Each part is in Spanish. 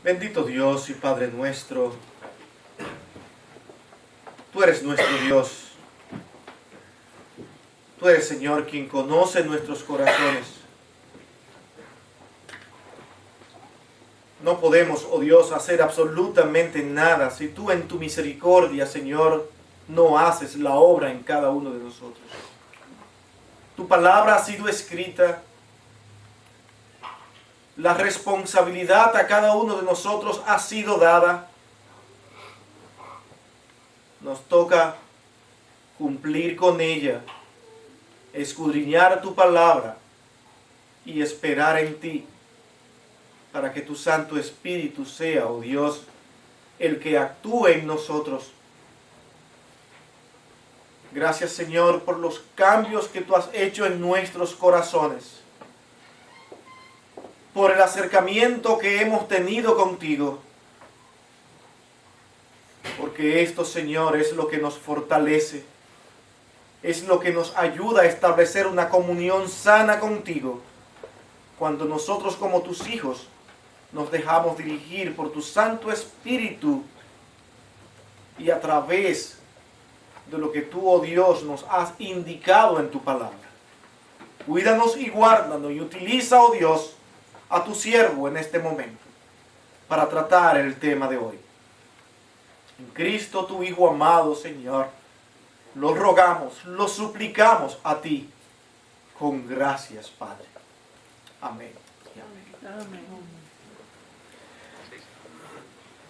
Bendito Dios y Padre nuestro, tú eres nuestro Dios. Tú eres, Señor, quien conoce nuestros corazones. No podemos, oh Dios, hacer absolutamente nada si tú en tu misericordia, Señor, no haces la obra en cada uno de nosotros. Tu palabra ha sido escrita. La responsabilidad a cada uno de nosotros ha sido dada. Nos toca cumplir con ella, escudriñar tu palabra y esperar en ti para que tu Santo Espíritu sea, oh Dios, el que actúe en nosotros. Gracias, Señor, por los cambios que tú has hecho en nuestros corazones, por el acercamiento que hemos tenido contigo, porque esto, Señor, es lo que nos fortalece, es lo que nos ayuda a establecer una comunión sana contigo, cuando nosotros como tus hijos nos dejamos dirigir por tu Santo Espíritu y a través de lo que tú, oh Dios, nos has indicado en tu palabra. Cuídanos y guárdanos y utiliza, oh Dios, a tu siervo en este momento para tratar el tema de hoy. En Cristo, tu Hijo amado, Señor, lo rogamos, lo suplicamos a ti con gracias, Padre. Amén. Amén.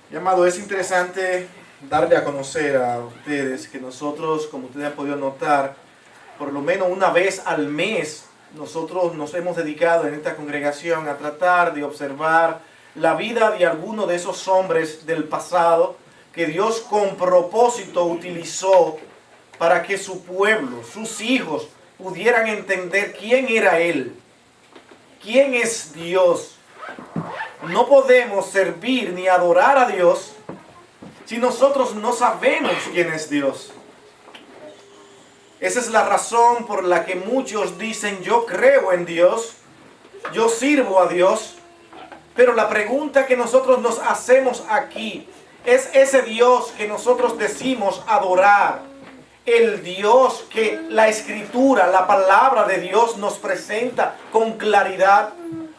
Mi amado, es interesante darle a conocer a ustedes que nosotros, como ustedes han podido notar, por lo menos una vez al mes, nosotros nos hemos dedicado en esta congregación a tratar de observar la vida de algunos de esos hombres del pasado que Dios con propósito utilizó para que su pueblo, sus hijos, pudieran entender quién era Él, quién es Dios. No podemos servir ni adorar a Dios si nosotros no sabemos quién es Dios. Esa es la razón por la que muchos dicen: yo creo en Dios, yo sirvo a Dios. Pero la pregunta que nosotros nos hacemos aquí es: ese Dios que nosotros decimos adorar, el Dios que la Escritura, la palabra de Dios nos presenta con claridad,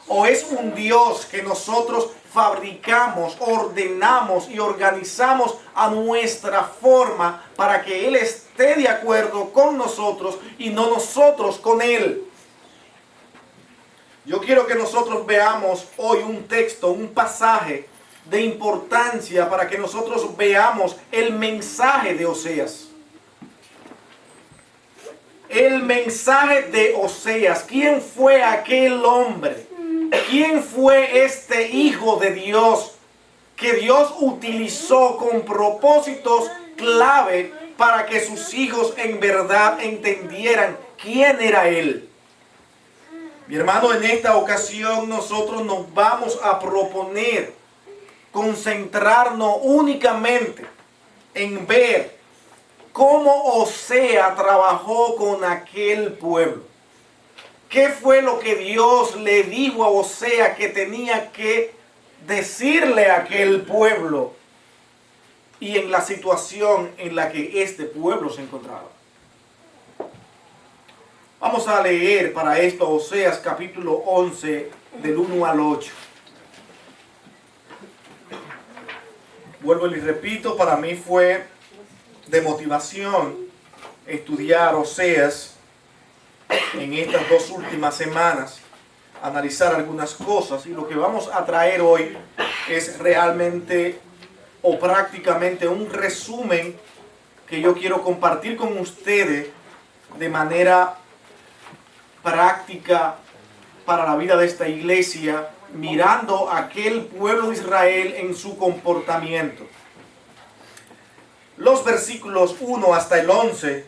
¿o es un Dios que nosotros fabricamos, ordenamos y organizamos a nuestra forma para que Él esté de acuerdo con nosotros y no nosotros con Él? Yo quiero que nosotros veamos hoy un texto, un pasaje de importancia para que nosotros veamos el mensaje de Oseas. El mensaje de Oseas. ¿Quién fue aquel hombre? ¿Quién fue este hijo de Dios que Dios utilizó con propósitos clave para que sus hijos en verdad entendieran quién era Él? Mi hermano, en esta ocasión nosotros nos vamos a proponer concentrarnos únicamente en ver cómo Oseas trabajó con aquel pueblo. ¿Qué fue lo que Dios le dijo a Oseas que tenía que decirle a aquel pueblo y en la situación en la que este pueblo se encontraba? Vamos a leer para esto Oseas capítulo 11 del 1 al 8. Vuelvo y repito, para mí fue de motivación estudiar Oseas en estas 2 últimas semanas, analizar algunas cosas, y lo que vamos a traer hoy es realmente o prácticamente un resumen que yo quiero compartir con ustedes de manera práctica para la vida de esta iglesia, mirando a aquel pueblo de Israel en su comportamiento. Los versículos 1 hasta el 11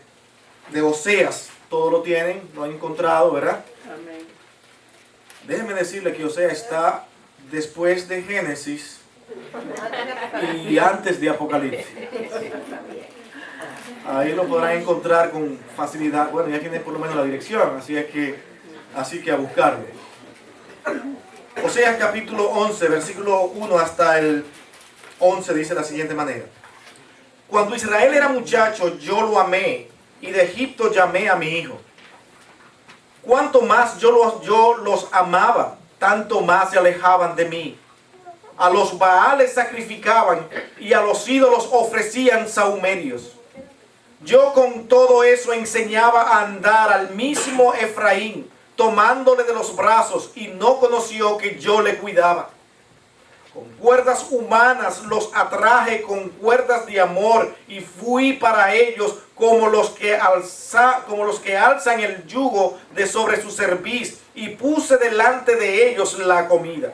de Oseas, todos lo tienen, lo han encontrado, ¿verdad? Amén. Déjenme decirle que Oseas está después de Génesis y antes de Apocalipsis. Ahí lo podrán encontrar con facilidad. Bueno, ya tienen por lo menos la dirección, así que a buscarlo. Oseas capítulo 11, versículo 1 hasta el 11 dice de la siguiente manera. Cuando Israel era muchacho, yo lo amé, y de Egipto llamé a mi hijo. Cuanto más yo los amaba, tanto más se alejaban de mí. A los Baales sacrificaban, y a los ídolos ofrecían sahumerios. Yo con todo eso enseñaba a andar al mismo Efraín, tomándole de los brazos, y no conoció que yo le cuidaba. Con cuerdas humanas los atraje con cuerdas de amor, y fui para ellos como los que alzan el yugo de sobre su cerviz, y puse delante de ellos la comida.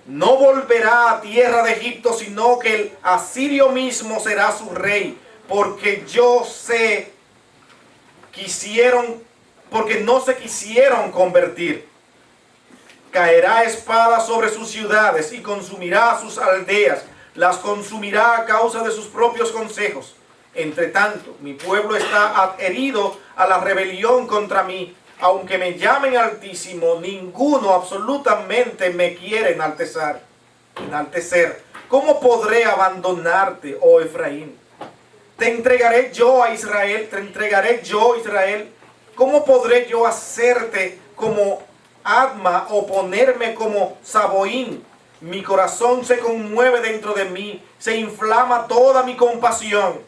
No volverá a tierra de Egipto, sino que el asirio mismo será su rey, porque no se quisieron convertir. Caerá espada sobre sus ciudades y consumirá sus aldeas, las consumirá a causa de sus propios consejos. Entre tanto, mi pueblo está adherido a la rebelión contra mí. Aunque me llamen Altísimo, ninguno absolutamente me quiere enaltecer. ¿Cómo podré abandonarte, oh Efraín? Te entregaré yo, Israel. ¿Cómo podré yo hacerte como Adma o ponerme como Saboín? Mi corazón se conmueve dentro de mí, se inflama toda mi compasión.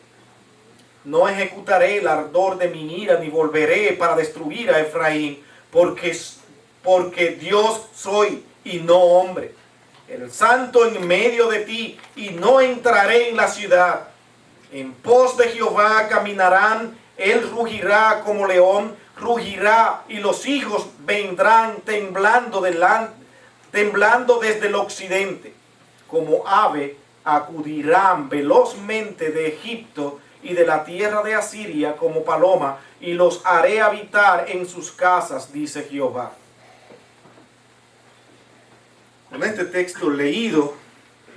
No ejecutaré el ardor de mi ira, ni volveré para destruir a Efraín, porque Dios soy y no hombre. El santo en medio de ti, y no entraré en la ciudad. En pos de Jehová caminarán, él rugirá como león, rugirá, y los hijos vendrán temblando desde el occidente. Como ave acudirán velozmente de Egipto y de la tierra de Asiria como paloma, y los haré habitar en sus casas, dice Jehová. Con este texto leído,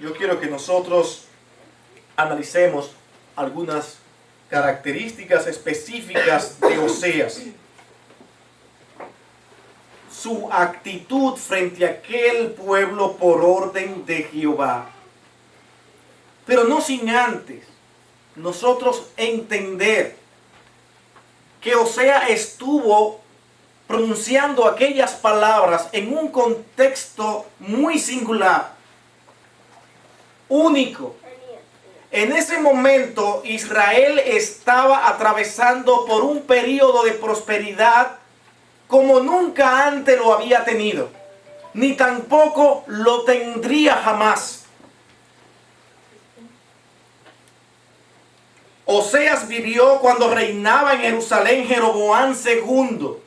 yo quiero que nosotros analicemos algunas características específicas de Oseas. Su actitud frente a aquel pueblo por orden de Jehová. Pero no sin antes nosotros entender que Oseas estuvo pronunciando aquellas palabras en un contexto muy singular, único. En ese momento Israel estaba atravesando por un periodo de prosperidad como nunca antes lo había tenido, ni tampoco lo tendría jamás. Oseas vivió cuando reinaba en Jerusalén Jeroboam II,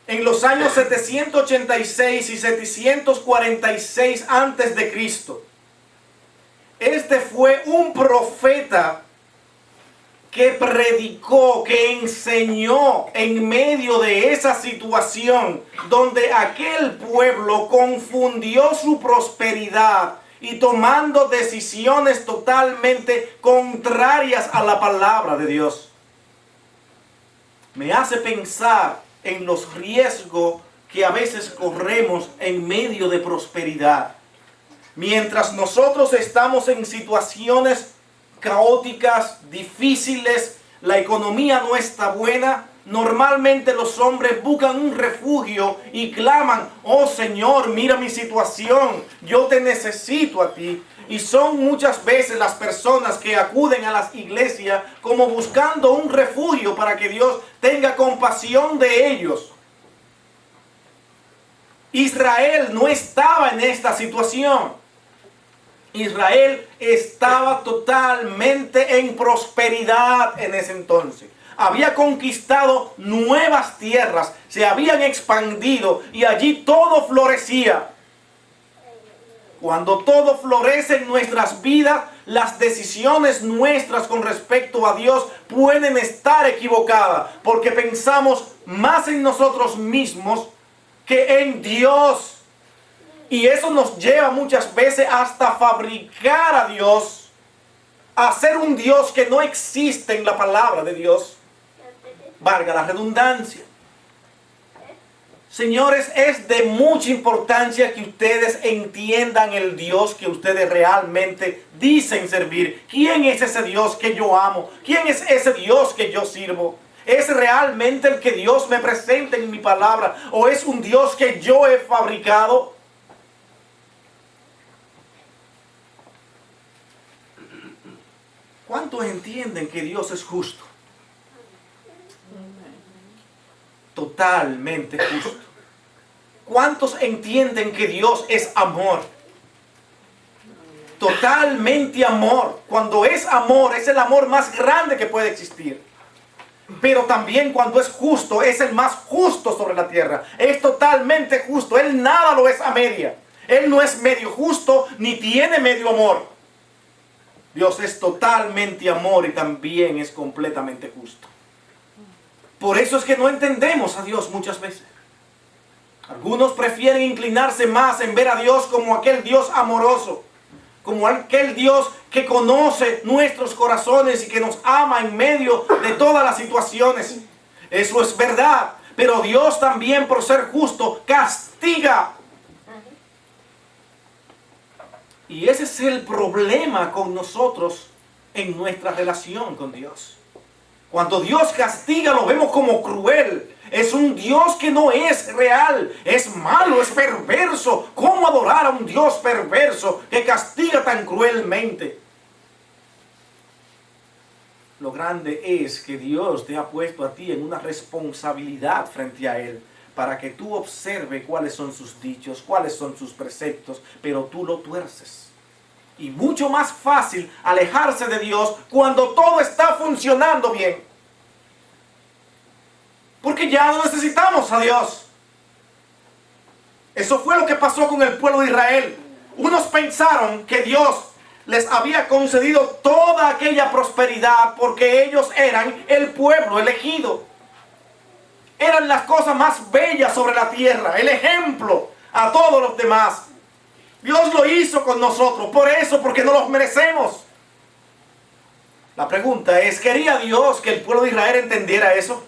en los años 786 y 746 antes de Cristo. Este fue un profeta que predicó, que enseñó en medio de esa situación donde aquel pueblo confundió su prosperidad y tomando decisiones totalmente contrarias a la palabra de Dios. Me hace pensar en los riesgos que a veces corremos en medio de prosperidad. Mientras nosotros estamos en situaciones caóticas, difíciles, la economía no está buena, normalmente los hombres buscan un refugio y claman: oh Señor, mira mi situación, yo te necesito a ti. Y son muchas veces las personas que acuden a las iglesias como buscando un refugio para que Dios tenga compasión de ellos. Israel no estaba en esta situación. Israel estaba totalmente en prosperidad en ese entonces. Había conquistado nuevas tierras, se habían expandido y allí todo florecía. Cuando todo florece en nuestras vidas, las decisiones nuestras con respecto a Dios pueden estar equivocadas, porque pensamos más en nosotros mismos que en Dios. Y eso nos lleva muchas veces hasta fabricar a Dios, a ser un Dios que no existe en la palabra de Dios. Valga la redundancia. Señores, es de mucha importancia que ustedes entiendan el Dios que ustedes realmente dicen servir. ¿Quién es ese Dios que yo amo? ¿Quién es ese Dios que yo sirvo? ¿Es realmente el que Dios me presenta en mi palabra? ¿O es un Dios que yo he fabricado? ¿Cuántos entienden que Dios es justo? Totalmente justo. ¿Cuántos entienden que Dios es amor? Totalmente amor. Cuando es amor, es el amor más grande que puede existir. Pero también cuando es justo, es el más justo sobre la tierra. Es totalmente justo. Él nada lo es a media. Él no es medio justo ni tiene medio amor. Dios es totalmente amor y también es completamente justo. Por eso es que no entendemos a Dios muchas veces. Algunos prefieren inclinarse más en ver a Dios como aquel Dios amoroso, como aquel Dios que conoce nuestros corazones y que nos ama en medio de todas las situaciones. Eso es verdad, pero Dios también, por ser justo, castiga. Y ese es el problema con nosotros en nuestra relación con Dios. Cuando Dios castiga lo vemos como cruel. Es un Dios que no es real. Es malo, es perverso. ¿Cómo adorar a un Dios perverso que castiga tan cruelmente? Lo grande es que Dios te ha puesto a ti en una responsabilidad frente a Él, para que tú observes cuáles son sus dichos, cuáles son sus preceptos, pero tú lo tuerces. Y mucho más fácil alejarse de Dios cuando todo está funcionando bien. Porque ya no necesitamos a Dios. Eso fue lo que pasó con el pueblo de Israel. Unos pensaron que Dios les había concedido toda aquella prosperidad porque ellos eran el pueblo elegido. Eran las cosas más bellas sobre la tierra, el ejemplo a todos los demás. Dios lo hizo con nosotros, por eso, porque no los merecemos. La pregunta es, ¿quería Dios que el pueblo de Israel entendiera eso?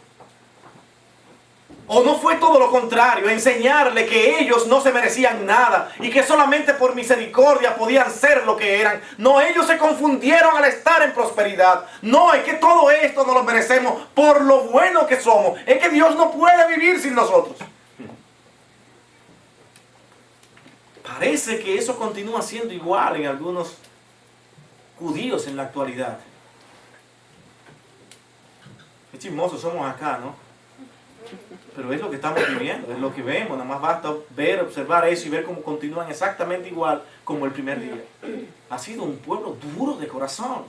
¿O no fue todo lo contrario? Enseñarle que ellos no se merecían nada y que solamente por misericordia podían ser lo que eran. No, ellos se confundieron al estar en prosperidad. No, es que todo esto no lo merecemos por lo bueno que somos. Es que Dios no puede vivir sin nosotros. Parece que eso continúa siendo igual en algunos judíos en la actualidad. Qué chismosos somos acá, ¿no? Pero es lo que estamos viviendo, es lo que vemos. Nada más basta ver, observar eso y ver cómo continúan exactamente igual como el primer día. Ha sido un pueblo duro de corazón.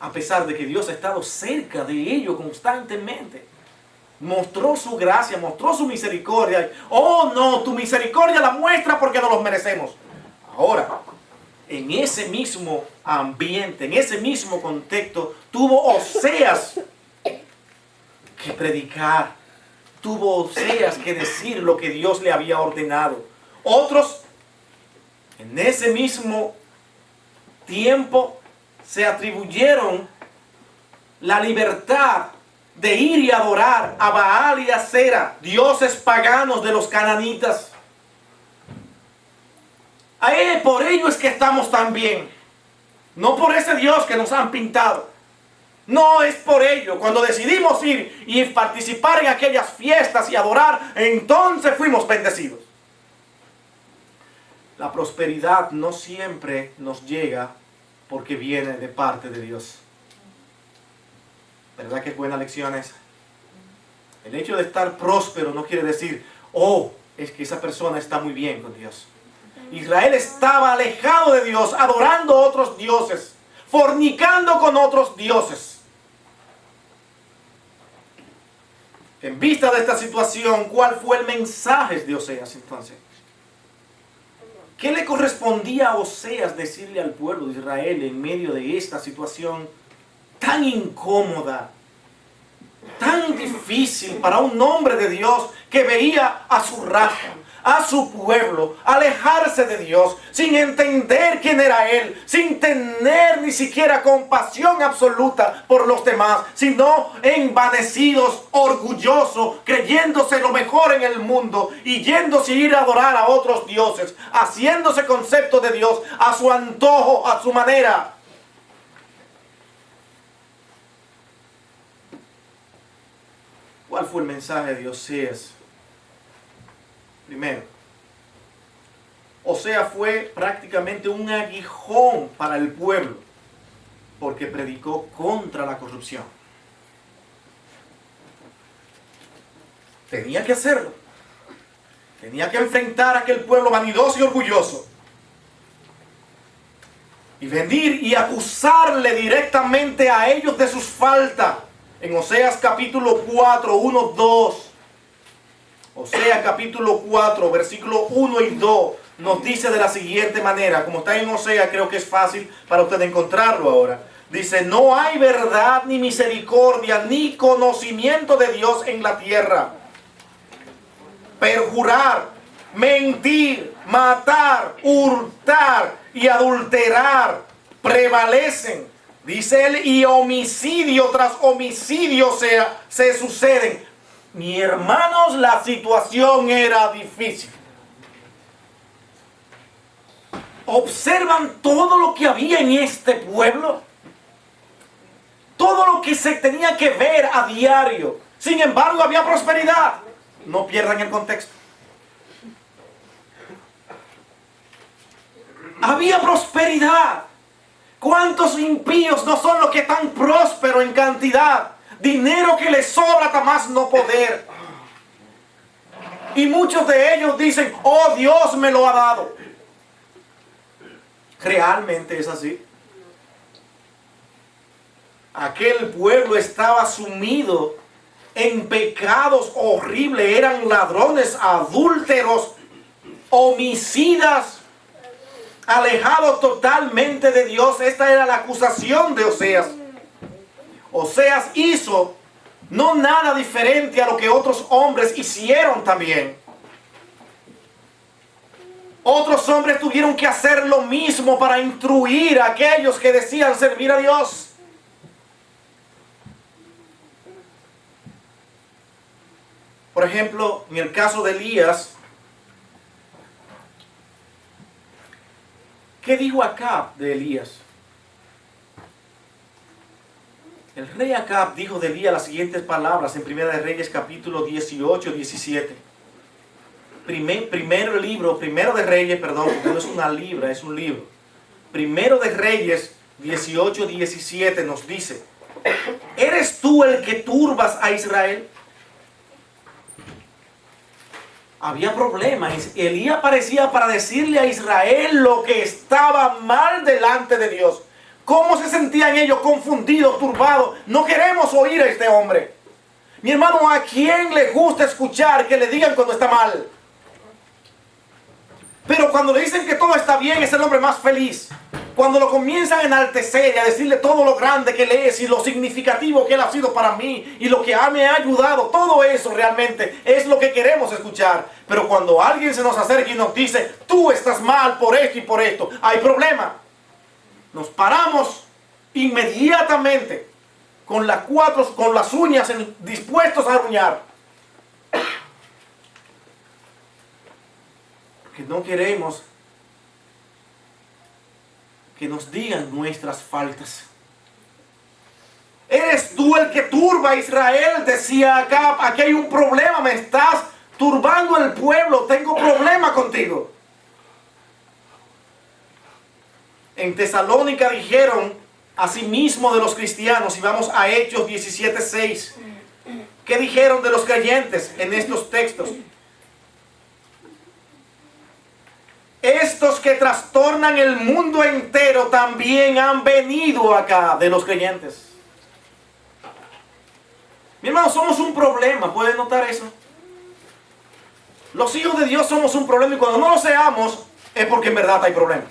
A pesar de que Dios ha estado cerca de ellos constantemente. Mostró su gracia, mostró su misericordia. Oh no, tu misericordia la muestra porque no los merecemos. Ahora, en ese mismo ambiente, en ese mismo contexto, tuvo Oseas que predicar, tuvo Oseas que decir lo que Dios le había ordenado. Otros, en ese mismo tiempo, se atribuyeron la libertad de ir y adorar a Baal y a Asera, dioses paganos de los cananitas. Por ello es que estamos tan bien, no por ese Dios que nos han pintado. No es por ello. Cuando decidimos ir y participar en aquellas fiestas y adorar, entonces fuimos bendecidos. La prosperidad no siempre nos llega porque viene de parte de Dios. ¿Verdad que es buena lección esa? El hecho de estar próspero no quiere decir, oh, es que esa persona está muy bien con Dios. Israel estaba alejado de Dios, adorando a otros dioses, fornicando con otros dioses. En vista de esta situación, ¿cuál fue el mensaje de Oseas entonces? ¿Qué le correspondía a Oseas decirle al pueblo de Israel en medio de esta situación tan incómoda, tan difícil para un hombre de Dios que veía a su raza, a su pueblo a alejarse de Dios, sin entender quién era Él, sin tener ni siquiera compasión absoluta por los demás, sino envanecidos, orgullosos, creyéndose lo mejor en el mundo y yéndose a ir a adorar a otros dioses, haciéndose concepto de Dios a su antojo, a su manera. ¿Cuál fue el mensaje de Oseas? Primero, Oseas fue prácticamente un aguijón para el pueblo, porque predicó contra la corrupción. Tenía que hacerlo. Tenía que enfrentar a aquel pueblo vanidoso y orgulloso. Y venir y acusarle directamente a ellos de sus faltas. En Oseas capítulo 4, 1, 2. Oseas capítulo 4, versículo 1 y 2 nos dice de la siguiente manera. Como está en Oseas, creo que es fácil para usted encontrarlo ahora. Dice, no hay verdad ni misericordia ni conocimiento de Dios en la tierra. Perjurar, mentir, matar, hurtar y adulterar prevalecen. Dice él, y homicidio tras homicidio se suceden. Mi hermanos, la situación era difícil. ¿Observan todo lo que había en este pueblo? Todo lo que se tenía que ver a diario. Sin embargo, había prosperidad. No pierdan el contexto. Había prosperidad. ¿Cuántos impíos no son los que están prósperos en cantidad? Dinero que les sobra hasta más no poder. Y muchos de ellos dicen, oh, Dios me lo ha dado. ¿Realmente es así? Aquel pueblo estaba sumido en pecados horribles. Eran ladrones, adúlteros, homicidas, alejados totalmente de Dios. Esta era la acusación de Oseas. Oseas hizo no nada diferente a lo que otros hombres hicieron también. Otros hombres tuvieron que hacer lo mismo para instruir a aquellos que decían servir a Dios. Por ejemplo, en el caso de Elías, ¿qué dijo Acab de Elías? El rey Acab dijo de Elías las siguientes palabras en Primera de Reyes capítulo 18, 17. Primero de Reyes, perdón, porque no es una libra, es un libro. Primero de Reyes 18, 17 nos dice, ¿eres tú el que turbas a Israel? Había problemas. Elías aparecía para decirle a Israel lo que estaba mal delante de Dios. ¿Cómo se sentían ellos? Confundidos, turbados. No queremos oír a este hombre. Mi hermano, ¿a quién le gusta escuchar que le digan cuando está mal? Pero cuando le dicen que todo está bien, es el hombre más feliz. Cuando lo comienzan a enaltecer y a decirle todo lo grande que él es y lo significativo que él ha sido para mí y lo que me ha ayudado, todo eso realmente es lo que queremos escuchar. Pero cuando alguien se nos acerca y nos dice, tú estás mal por esto y por esto, hay problema. Nos paramos inmediatamente con las uñas dispuestos a aruñar. Porque no queremos que nos digan nuestras faltas. ¿Eres tú el que turba a Israel? Decía acá, aquí hay un problema, me estás turbando el pueblo, tengo problema contigo. En Tesalónica dijeron asimismo de los cristianos, y vamos a Hechos 17:6. ¿Qué dijeron de los creyentes en estos textos? Estos que trastornan el mundo entero también han venido acá de los creyentes. Mi hermano, somos un problema, ¿pueden notar eso? Los hijos de Dios somos un problema y cuando no lo seamos es porque en verdad hay problema.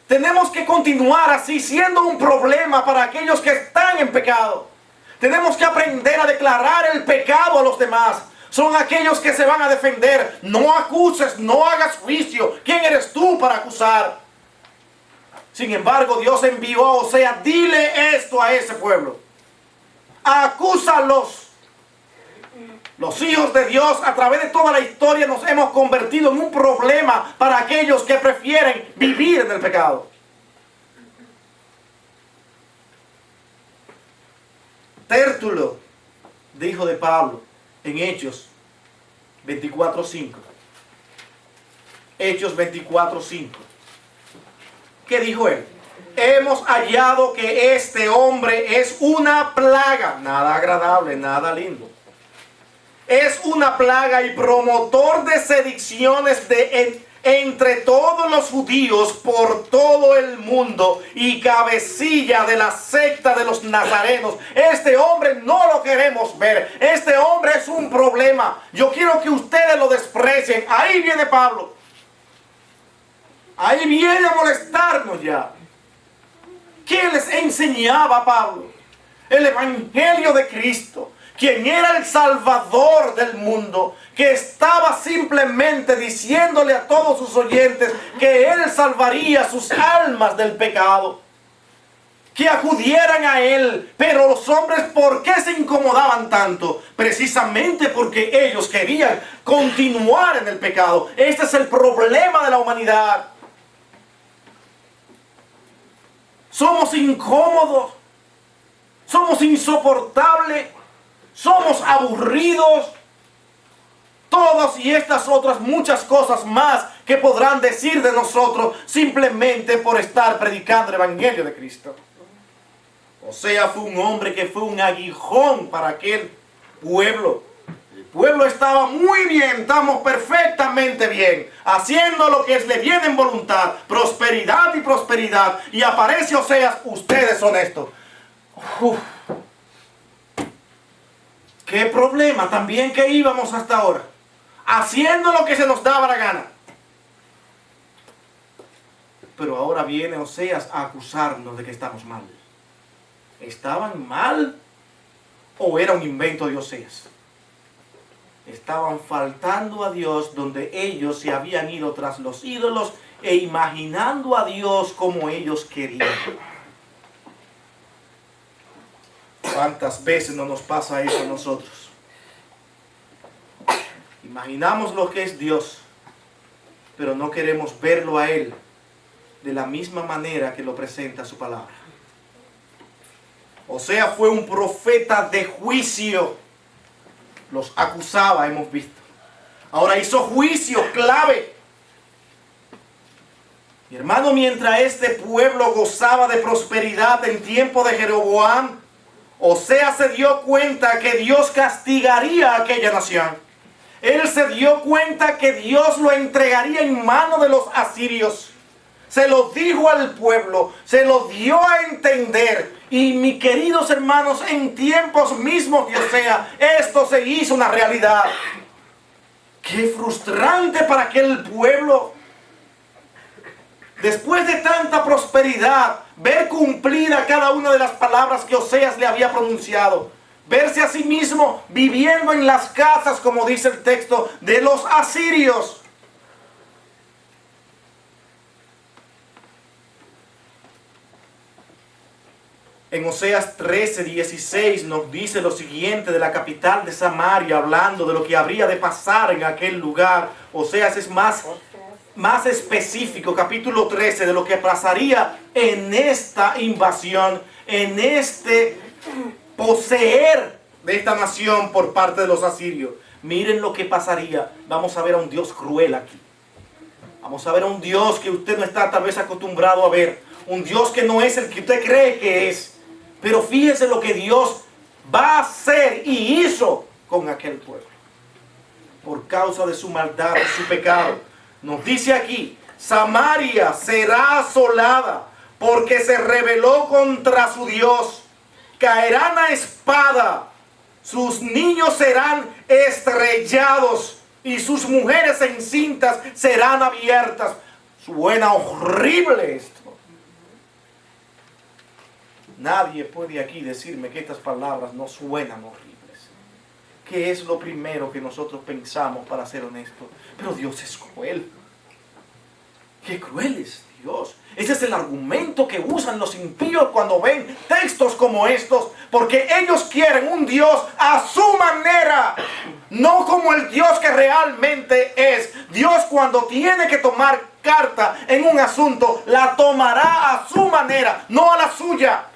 Tenemos que continuar así, siendo un problema para aquellos que están en pecado. Tenemos que aprender a declarar el pecado a los demás. Son aquellos que se van a defender. No acuses, no hagas juicio. ¿Quién eres tú para acusar? Sin embargo, Dios envió a Oseas, dile esto a ese pueblo. Acúsalos. Los hijos de Dios a través de toda la historia nos hemos convertido en un problema para aquellos que prefieren vivir en el pecado. Tértulo dijo de Pablo en Hechos 24:5. Hechos 24:5. ¿Qué dijo él? Hemos hallado que este hombre es una plaga, nada agradable, nada lindo. Es una plaga y promotor de sediciones entre todos los judíos por todo el mundo y cabecilla de la secta de los nazarenos. Este hombre no lo queremos ver. Este hombre es un problema. Yo quiero que ustedes lo desprecien. Ahí viene Pablo. Ahí viene a molestarnos ya. ¿Quién les enseñaba a Pablo? El Evangelio de Cristo. Quien era el Salvador del mundo, que estaba simplemente diciéndole a todos sus oyentes que Él salvaría sus almas del pecado, que acudieran a Él. Pero los hombres, ¿por qué se incomodaban tanto? Precisamente porque ellos querían continuar en el pecado. Este es el problema de la humanidad. Somos incómodos, somos insoportables, somos aburridos. Todas y estas otras muchas cosas más que podrán decir de nosotros simplemente por estar predicando el Evangelio de Cristo. Oseas fue un hombre que fue un aguijón para aquel pueblo. El pueblo estaba muy bien, estamos perfectamente bien, haciendo lo que le viene en voluntad, prosperidad y prosperidad. Y aparece Oseas, ustedes son estos. ¿Qué problema? También que íbamos hasta ahora, haciendo lo que se nos daba la gana. Pero ahora viene Oseas a acusarnos de que estamos mal. ¿Estaban mal o era un invento de Oseas? Estaban faltando a Dios donde ellos se habían ido tras los ídolos e imaginando a Dios como ellos querían. ¿Cuántas veces no nos pasa eso a nosotros? Imaginamos lo que es Dios, pero no queremos verlo a Él de la misma manera que lo presenta su palabra. Oseas fue un profeta de juicio. Los acusaba, hemos visto. Ahora hizo juicio clave. Mi hermano, mientras este pueblo gozaba de prosperidad en tiempo de Jeroboam, Oseas se dio cuenta que Dios castigaría a aquella nación. Él se dio cuenta que Dios lo entregaría en manos de los asirios. Se lo dijo al pueblo, se lo dio a entender. Y mis queridos hermanos, en tiempos mismos de Oseas, esto se hizo una realidad. Qué frustrante para aquel pueblo. Después de tanta prosperidad, ver cumplida cada una de las palabras que Oseas le había pronunciado. Verse a sí mismo viviendo en las casas, como dice el texto, de los asirios. En Oseas 13:16 nos dice lo siguiente de la capital de Samaria, hablando de lo que habría de pasar en aquel lugar. Oseas es más específico, capítulo 13, de lo que pasaría en esta invasión, en este poseer de esta nación por parte de los asirios. Miren lo que pasaría. Vamos a ver a un Dios cruel aquí. Vamos a ver a un Dios que usted no está tal vez acostumbrado a ver. Un Dios que no es el que usted cree que es. Pero fíjese lo que Dios va a hacer y hizo con aquel pueblo. Por causa de su maldad, de su pecado. Nos dice aquí, Samaria será asolada porque se rebeló contra su Dios. Caerán a espada, sus niños serán estrellados y sus mujeres encintas serán abiertas. Suena horrible esto. Nadie puede aquí decirme que estas palabras no suenan horribles. ¿Qué es lo primero que nosotros pensamos, para ser honestos? Pero Dios es cruel. ¡Qué cruel es Dios! Ese es el argumento que usan los impíos cuando ven textos como estos, porque ellos quieren un Dios a su manera, no como el Dios que realmente es. Dios, cuando tiene que tomar carta en un asunto, la tomará a su manera, no a la suya,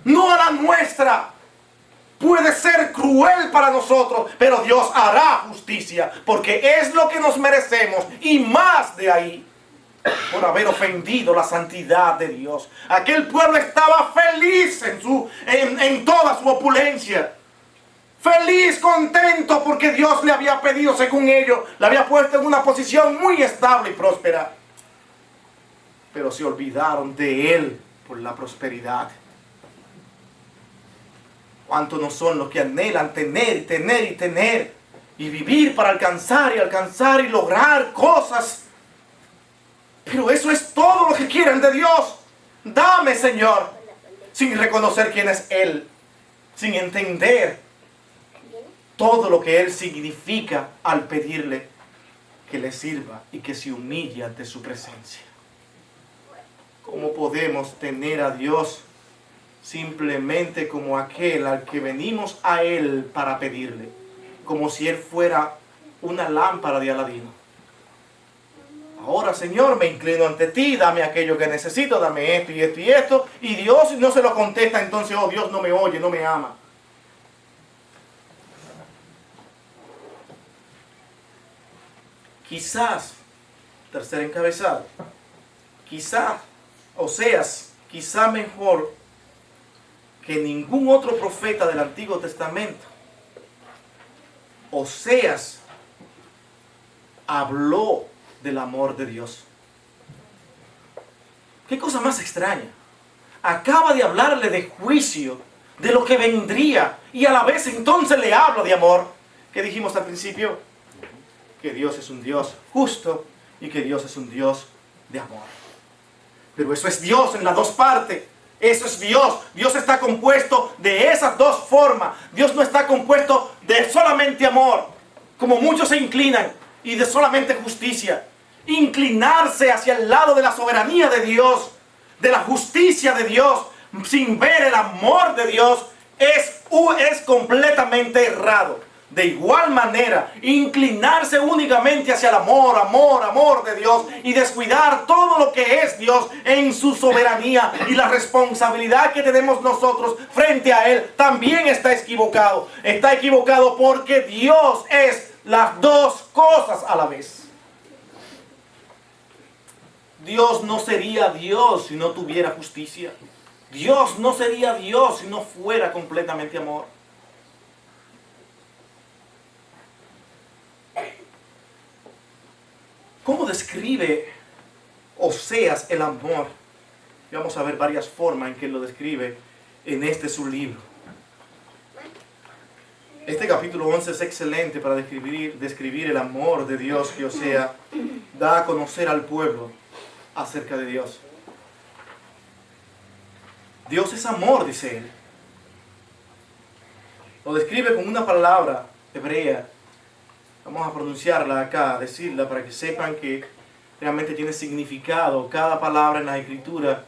no a la nuestra. Puede ser cruel para nosotros, pero Dios hará justicia, porque es lo que nos merecemos, y más de ahí, por haber ofendido la santidad de Dios. Aquel pueblo estaba feliz en toda su opulencia. Feliz, contento, porque Dios le había pedido, según ellos, le había puesto en una posición muy estable y próspera. Pero se olvidaron de Él por la prosperidad. ¿Cuántos no son los que anhelan tener y tener y tener? Y vivir para alcanzar y alcanzar y lograr cosas. Pero eso es todo lo que quieren de Dios. Dame, Señor. Sin reconocer quién es Él. Sin entender todo lo que Él significa al pedirle que le sirva y que se humille ante su presencia. ¿Cómo podemos tener a Dios simplemente como aquel al que venimos a Él para pedirle? Como si Él fuera una lámpara de Aladino. Ahora, Señor, me inclino ante ti, dame aquello que necesito, dame esto y esto y esto. Y Dios no se lo contesta, entonces, oh, Dios no me oye, no me ama. Quizás, tercer encabezado, quizás, Oseas, quizá mejor que ningún otro profeta del Antiguo Testamento, Oseas habló del amor de Dios. Qué cosa más extraña. Acaba de hablarle de juicio, de lo que vendría, y a la vez entonces le habla de amor. ¿Qué dijimos al principio? Que Dios es un Dios justo y que Dios es un Dios de amor. Pero eso es Dios en las dos partes. Eso es Dios. Dios está compuesto de esas dos formas. Dios no está compuesto de solamente amor, como muchos se inclinan, y de solamente justicia. Inclinarse hacia el lado de la soberanía de Dios, de la justicia de Dios, sin ver el amor de Dios, es completamente errado. De igual manera, inclinarse únicamente hacia el amor de Dios y descuidar todo lo que es Dios en su soberanía y la responsabilidad que tenemos nosotros frente a Él, también está equivocado. Está equivocado porque Dios es las dos cosas a la vez. Dios no sería Dios si no tuviera justicia. Dios no sería Dios si no fuera completamente amor. ¿Cómo describe Oseas el amor? Y vamos a ver varias formas en que lo describe en su libro. Este capítulo 11 es excelente para describir el amor de Dios que Oseas da a conocer al pueblo acerca de Dios. Dios es amor, dice él. Lo describe con una palabra hebrea. Vamos a pronunciarla acá, decirla para que sepan que realmente tiene significado cada palabra en la Escritura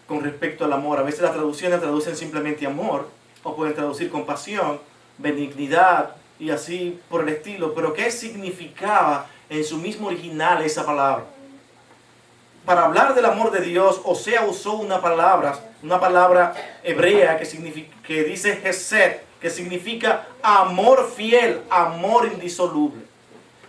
con respecto al amor. A veces las traducciones traducen simplemente amor, o pueden traducir compasión, benignidad y así por el estilo. Pero ¿qué significaba en su mismo original esa palabra? Para hablar del amor de Dios, Oseas usó una palabra hebrea que dice Hesed, que significa amor fiel, amor indisoluble.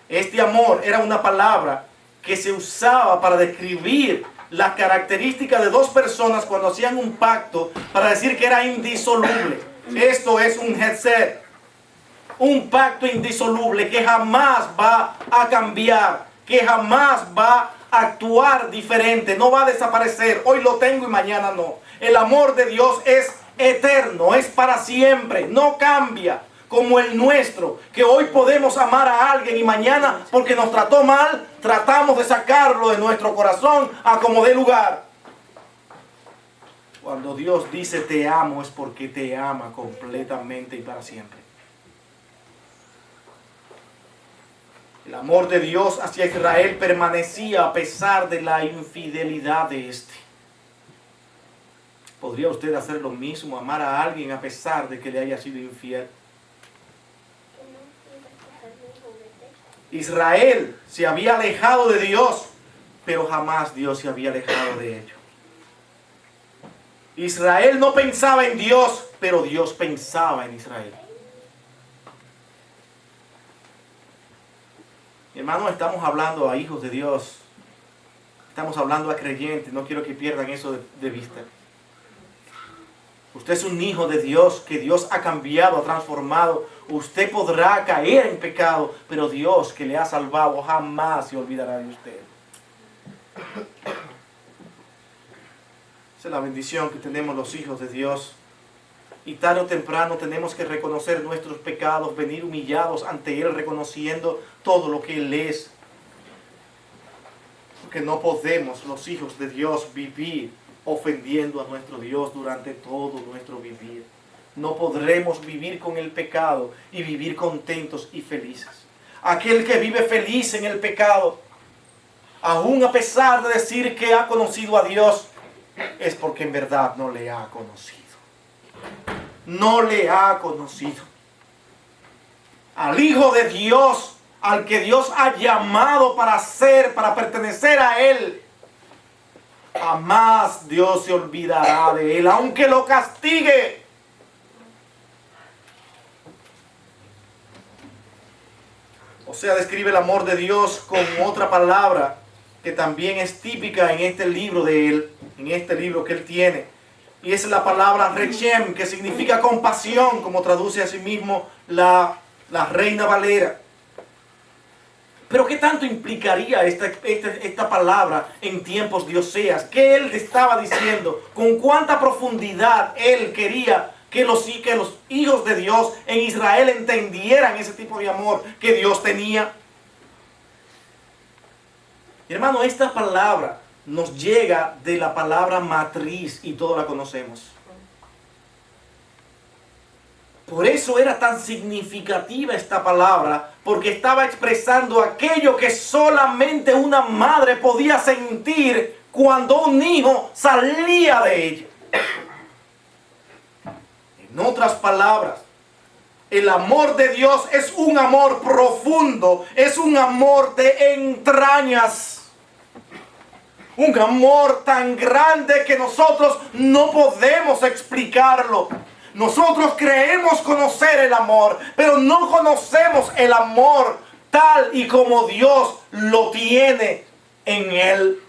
Este amor era una palabra que se usaba para describir las características de dos personas cuando hacían un pacto, para decir que era indisoluble. Esto es un Hesed, un pacto indisoluble que jamás va a cambiar, que jamás va a actuar diferente, no va a desaparecer. Hoy lo tengo y mañana no. El amor de Dios es eterno, es para siempre, no cambia como el nuestro, que hoy podemos amar a alguien y mañana, porque nos trató mal, tratamos de sacarlo de nuestro corazón a como dé lugar. Cuando Dios dice te amo es porque te ama completamente y para siempre. El amor de Dios hacia Israel permanecía a pesar de la infidelidad de éste. ¿Podría usted hacer lo mismo, amar a alguien a pesar de que le haya sido infiel? Israel se había alejado de Dios, pero jamás Dios se había alejado de ellos. Israel no pensaba en Dios, pero Dios pensaba en Israel. Hermanos, estamos hablando a hijos de Dios. Estamos hablando a creyentes. No quiero que pierdan eso de vista. Usted es un hijo de Dios, que Dios ha cambiado, ha transformado. Usted podrá caer en pecado, pero Dios, que le ha salvado, jamás se olvidará de usted. Esa es la bendición que tenemos los hijos de Dios. Y tarde o temprano tenemos que reconocer nuestros pecados, venir humillados ante Él, reconociendo todo lo que Él es. Porque no podemos, los hijos de Dios, vivir ofendiendo a nuestro Dios durante todo nuestro vivir. No podremos vivir con el pecado y vivir contentos y felices. Aquel que vive feliz en el pecado, aún a pesar de decir que ha conocido a Dios, es porque en verdad no le ha conocido. No le ha conocido. Al Hijo de Dios, al que Dios ha llamado para pertenecer a Él, jamás Dios se olvidará de él, aunque lo castigue. O sea, describe el amor de Dios con otra palabra que también es típica en este libro de él, en este libro que él tiene. Y es la palabra rechem, que significa compasión, como traduce a sí mismo la Reina Valera. Pero ¿qué tanto implicaría esta palabra en tiempos de Oseas? ¿Qué él estaba diciendo? ¿Con cuánta profundidad él quería que los hijos de Dios en Israel entendieran ese tipo de amor que Dios tenía? Y hermano, esta palabra nos llega de la palabra matriz y todos la conocemos. Por eso era tan significativa esta palabra, porque estaba expresando aquello que solamente una madre podía sentir cuando un hijo salía de ella. En otras palabras, el amor de Dios es un amor profundo, es un amor de entrañas. Un amor tan grande que nosotros no podemos explicarlo. Nosotros creemos conocer el amor, pero no conocemos el amor tal y como Dios lo tiene en Él.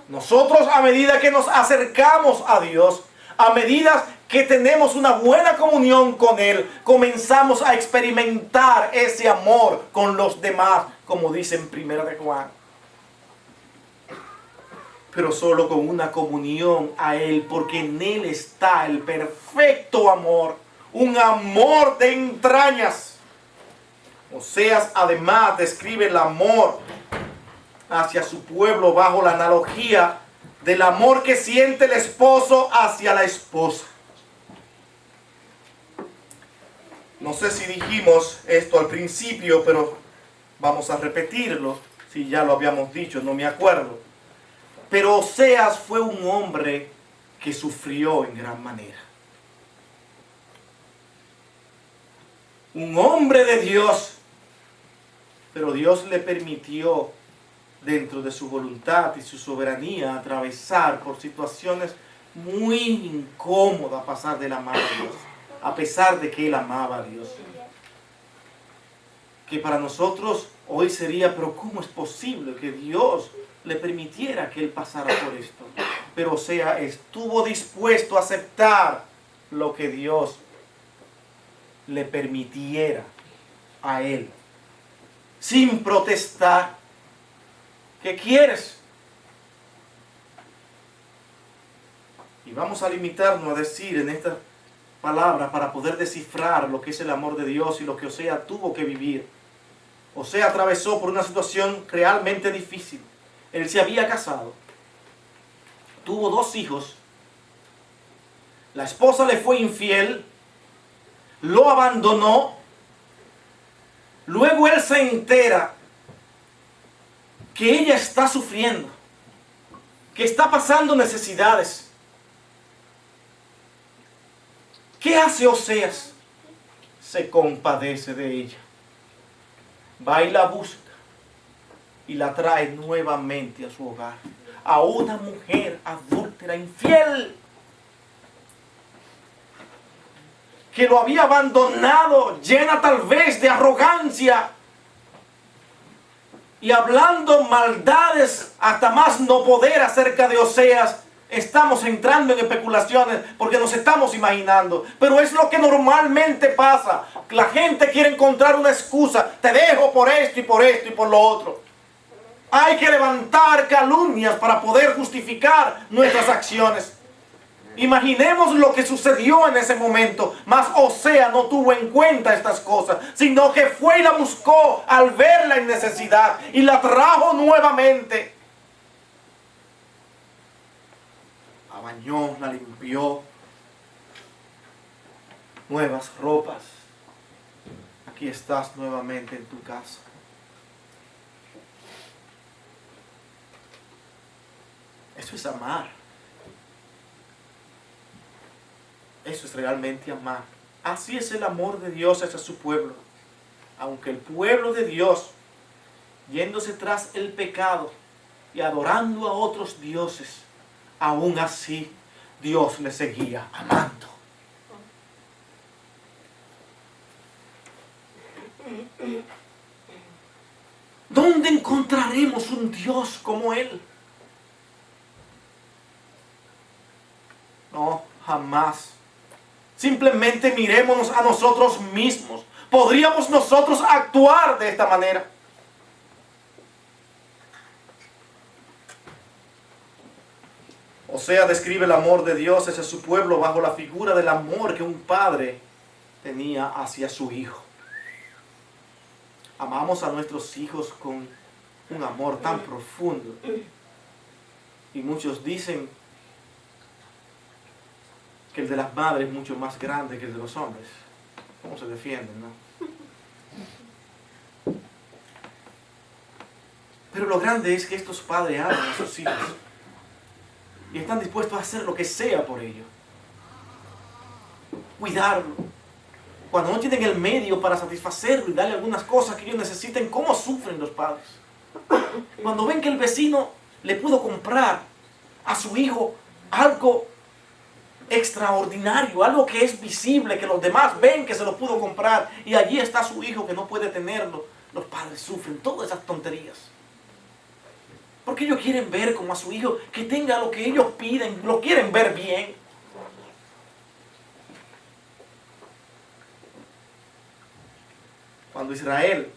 Nosotros, a medida que nos acercamos a Dios, a medida que tenemos una buena comunión con Él, comenzamos a experimentar ese amor con los demás, como dice en 1 de Juan. Pero solo con una comunión a Él, porque en Él está el perfecto amor, un amor de entrañas. Oseas además describe el amor hacia su pueblo bajo la analogía del amor que siente el esposo hacia la esposa. No sé si dijimos esto al principio, pero vamos a repetirlo, si ya lo habíamos dicho, no me acuerdo. Pero Oseas fue un hombre que sufrió en gran manera. Un hombre de Dios, pero Dios le permitió, dentro de su voluntad y su soberanía, atravesar por situaciones muy incómodas, pasar del amar a Dios, a pesar de que él amaba a Dios. Que para nosotros hoy sería, pero ¿cómo es posible que Dios le permitiera que él pasara por esto? Pero o sea, estuvo dispuesto a aceptar lo que Dios le permitiera a él, sin protestar. ¿Qué quieres? Y vamos a limitarnos a decir en esta palabra para poder descifrar lo que es el amor de Dios y lo que Osea tuvo que vivir. Osea atravesó por una situación realmente difícil. Él se había casado, tuvo 2 hijos La esposa le fue infiel, lo abandonó. Luego él se entera que ella está sufriendo, que está pasando necesidades. ¿Qué hace Oseas? Se compadece de ella. Va y la busca y la trae nuevamente a su hogar. A una mujer adúltera, infiel, que lo había abandonado, llena tal vez de arrogancia y hablando maldades hasta más no poder acerca de Oseas. Estamos entrando en especulaciones porque nos estamos imaginando, pero es lo que normalmente pasa. La gente quiere encontrar una excusa. Te dejo por esto y por esto y por lo otro. Hay que levantar calumnias para poder justificar nuestras acciones. Imaginemos lo que sucedió en ese momento. Mas Oseas no tuvo en cuenta estas cosas, sino que fue y la buscó al verla en necesidad y la trajo nuevamente. La bañó, la limpió, nuevas ropas. Aquí estás nuevamente en tu casa. Eso es amar. Eso es realmente amar. Así es el amor de Dios hacia su pueblo. Aunque el pueblo de Dios, yéndose tras el pecado y adorando a otros dioses, aún así Dios le seguía amando. ¿Dónde encontraremos un Dios como Él? No, jamás. Simplemente mirémonos a nosotros mismos. ¿Podríamos nosotros actuar de esta manera? Oseas describe el amor de Dios hacia su pueblo bajo la figura del amor que un padre tenía hacia su hijo. Amamos a nuestros hijos con un amor tan profundo. Y muchos dicen que el de las madres es mucho más grande que el de los hombres. ¿Cómo se defienden, no? Pero lo grande es que estos padres aman a sus hijos y están dispuestos a hacer lo que sea por ello. Cuidarlo. Cuando no tienen el medio para satisfacerlo y darle algunas cosas que ellos necesiten, ¿cómo sufren los padres? Cuando ven que el vecino le pudo comprar a su hijo algo extraordinario, algo que es visible, que los demás ven que se lo pudo comprar y allí está su hijo que no puede tenerlo, los padres sufren todas esas tonterías. Porque ellos quieren ver como a su hijo que tenga lo que ellos piden, lo quieren ver bien. Cuando Israel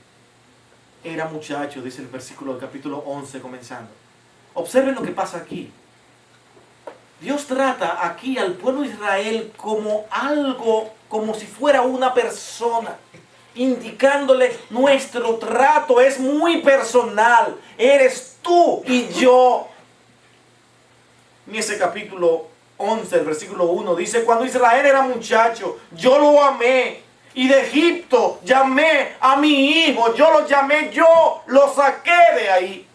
era muchacho, dice el versículo del capítulo 11 comenzando. Observen lo que pasa aquí. Dios trata aquí al pueblo de Israel como algo, como si fuera una persona, indicándole nuestro trato es muy personal, eres tú y yo. En ese capítulo 11, el versículo 1, dice, cuando Israel era muchacho, yo lo amé, y de Egipto llamé a mi hijo, yo lo llamé, yo lo saqué de ahí.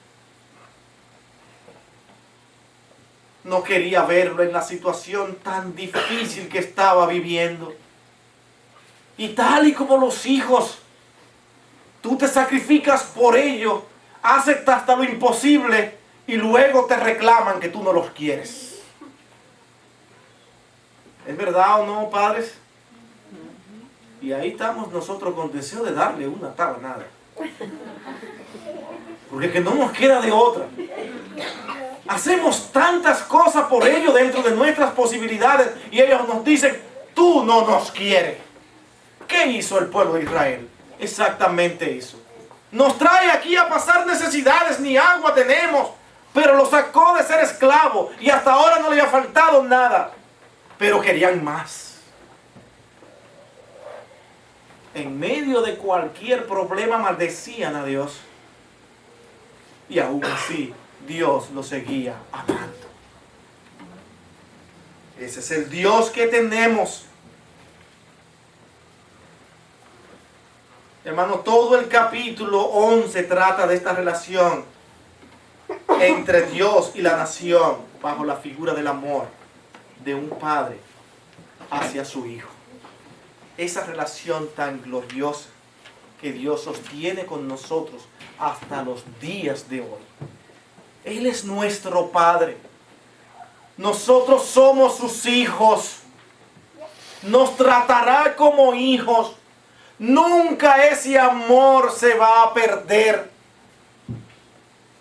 No quería verlo en la situación tan difícil que estaba viviendo. Y tal y como los hijos, tú te sacrificas por ellos, haces hasta lo imposible y luego te reclaman que tú no los quieres. ¿Es verdad o no, padres? Y ahí estamos nosotros con deseo de darle una tabanada. Porque que no nos queda de otra. Hacemos tantas cosas por ellos dentro de nuestras posibilidades y ellos nos dicen, tú no nos quieres. ¿Qué hizo el pueblo de Israel? Exactamente eso. Nos trae aquí a pasar necesidades, ni agua tenemos, pero lo sacó de ser esclavo y hasta ahora no le había faltado nada. Pero querían más. En medio de cualquier problema maldecían a Dios. Y aún así Dios lo seguía amando. Ese es el Dios que tenemos. Hermano, todo el capítulo 11 trata de esta relación entre Dios y la nación bajo la figura del amor de un padre hacia su hijo. Esa relación tan gloriosa que Dios sostiene con nosotros hasta los días de hoy. Él es nuestro Padre. Nosotros somos sus hijos. Nos tratará como hijos. Nunca ese amor se va a perder.